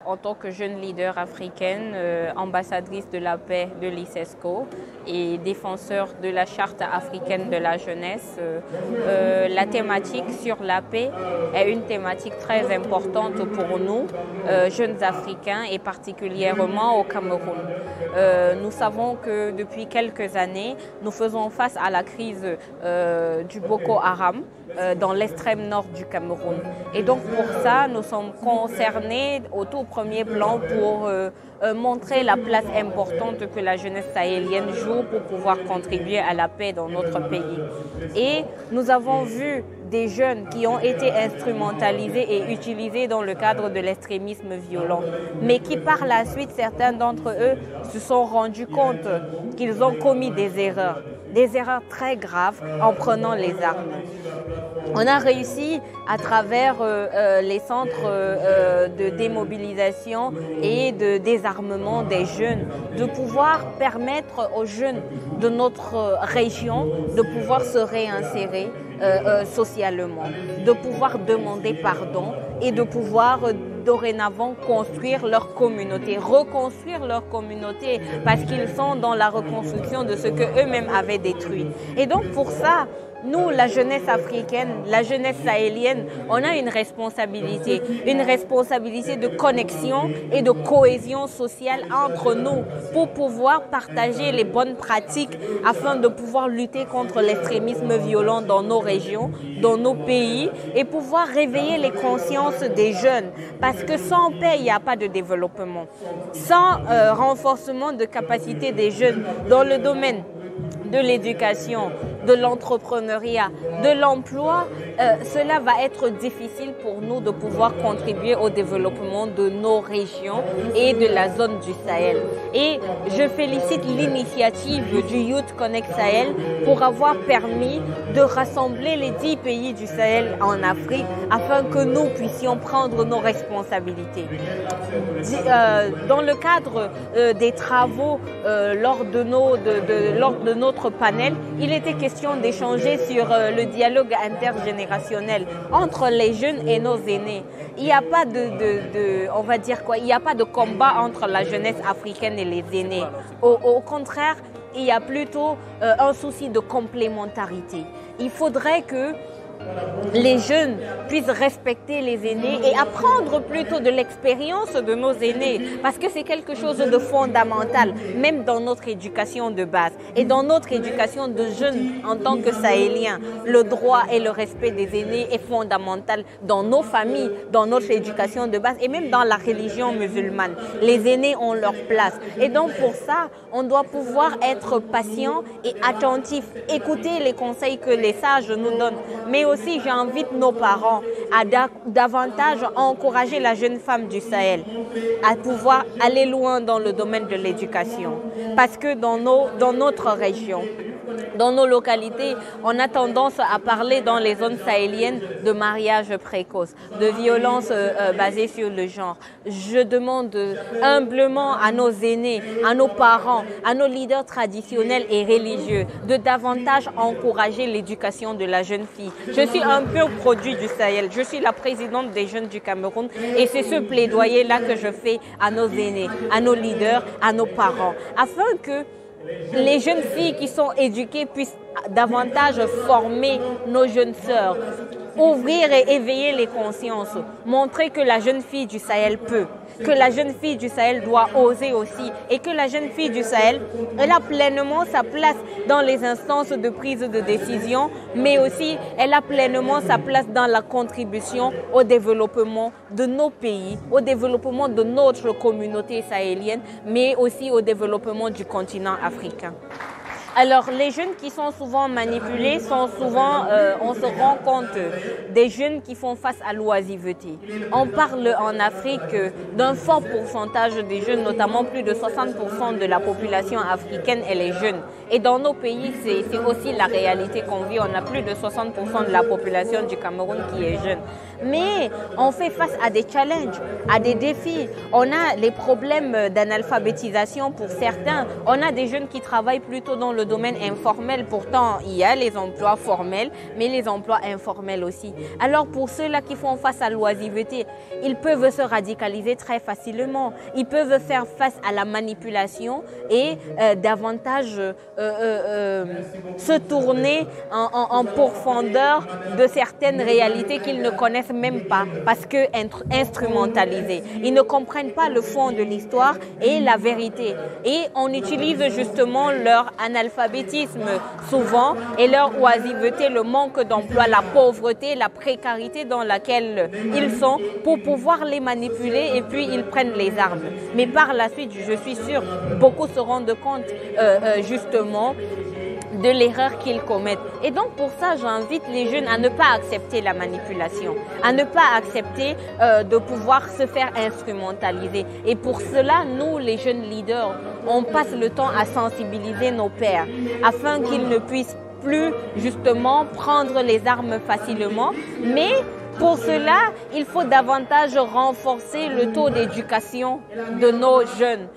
En tant que jeune leader africaine, ambassadrice de la paix de l'ICESCO et défenseur de la Charte africaine de la jeunesse, la thématique sur la paix est une thématique très importante pour nous, jeunes Africains et particulièrement au Cameroun. Nous savons que depuis quelques années, nous faisons face à la crise du Boko Haram dans l'extrême nord du Cameroun. Et donc pour ça, nous sommes concernés au tout premier plan pour montrer la place importante que la jeunesse sahélienne joue pour pouvoir contribuer à la paix dans notre pays. Et nous avons vu des jeunes qui ont été instrumentalisés et utilisés dans le cadre de l'extrémisme violent, mais qui par la suite, certains d'entre eux se sont rendus compte qu'ils ont commis des erreurs très graves en prenant les armes. On a réussi à travers les centres de démobilisation et de désarmement des jeunes de pouvoir permettre aux jeunes de notre région de pouvoir se réinsérer socialement, de pouvoir demander pardon et de pouvoir dorénavant construire leur communauté, reconstruire leur communauté parce qu'ils sont dans la reconstruction de ce qu'eux-mêmes avaient détruit. Et donc pour ça, nous, la jeunesse africaine, la jeunesse sahélienne, on a une responsabilité de connexion et de cohésion sociale entre nous pour pouvoir partager les bonnes pratiques afin de pouvoir lutter contre l'extrémisme violent dans nos régions, dans nos pays et pouvoir réveiller les consciences des jeunes parce que sans paix, il n'y a pas de développement. Sans renforcement de capacité des jeunes dans le domaine de l'éducation, de l'entrepreneuriat, de l'emploi, cela va être difficile pour nous de pouvoir contribuer au développement de nos régions et de la zone du Sahel. Et je félicite l'initiative du Youth Connect Sahel pour avoir permis de rassembler les 10 pays du Sahel en Afrique afin que nous puissions prendre nos responsabilités. Dans le cadre des travaux lors de notre panel, il était question d'échanger sur le dialogue intergénérationnel entre les jeunes et nos aînés. Il n'y a pas on va dire quoi, il n'y a pas de combat entre la jeunesse africaine et les aînés. Au contraire, il y a plutôt un souci de complémentarité. Il faudrait que les jeunes puissent respecter les aînés et apprendre plutôt de l'expérience de nos aînés parce que c'est quelque chose de fondamental, même dans notre éducation de base et dans notre éducation de jeunes en tant que Sahéliens. Le droit et le respect des aînés est fondamental dans nos familles, dans notre éducation de base et même dans la religion musulmane. Les aînés ont leur place et donc pour ça, on doit pouvoir être patient et attentif, écouter les conseils que les sages nous donnent, mais aussi j'invite nos parents à davantage encourager la jeune femme du Sahel à pouvoir aller loin dans le domaine de l'éducation. Parce que dans notre région, dans nos localités, on a tendance à parler dans les zones sahéliennes de mariage précoce, de violence basée sur le genre. Je demande humblement à nos aînés, à nos parents, à nos leaders traditionnels et religieux de davantage encourager l'éducation de la jeune fille. Je suis un pur produit du Sahel. Je suis la présidente des jeunes du Cameroun et c'est ce plaidoyer-là que je fais à nos aînés, à nos leaders, à nos parents, afin que les jeunes filles qui sont éduquées puissent davantage former nos jeunes sœurs, ouvrir et éveiller les consciences, montrer que la jeune fille du Sahel peut, que la jeune fille du Sahel doit oser aussi et que la jeune fille du Sahel, elle a pleinement sa place dans les instances de prise de décision, mais aussi elle a pleinement sa place dans la contribution au développement de nos pays, au développement de notre communauté sahélienne, mais aussi au développement du continent africain. Alors, les jeunes qui sont souvent manipulés sont souvent, on se rend compte, des jeunes qui font face à l'oisiveté. On parle en Afrique d'un fort pourcentage des jeunes, notamment plus de 60% de la population africaine, elle est jeune. Et dans nos pays, c'est aussi la réalité qu'on vit. On a plus de 60% de la population du Cameroun qui est jeune. Mais on fait face à des challenges, à des défis. On a les problèmes d'analphabétisation pour certains. On a des jeunes qui travaillent plutôt dans le le domaine informel. Pourtant, il y a les emplois formels, mais les emplois informels aussi. Alors pour ceux-là qui font face à l'oisiveté, ils peuvent se radicaliser très facilement. Ils peuvent faire face à la manipulation et davantage se tourner en profondeur de certaines réalités qu'ils ne connaissent même pas parce que instrumentalisées. Ils ne comprennent pas le fond de l'histoire et la vérité. Et on utilise justement leur analphabétisme souvent et leur oisiveté, le manque d'emploi, la pauvreté, la précarité dans laquelle ils sont pour pouvoir les manipuler et puis ils prennent les armes. Mais par la suite, je suis sûre, beaucoup se rendent compte justement de l'erreur qu'ils commettent. Et donc pour ça, j'invite les jeunes à ne pas accepter la manipulation, à ne pas accepter de pouvoir se faire instrumentaliser. Et pour cela, nous, les jeunes leaders, on passe le temps à sensibiliser nos pairs afin qu'ils ne puissent plus justement prendre les armes facilement. Mais pour cela, il faut davantage renforcer le taux d'éducation de nos jeunes.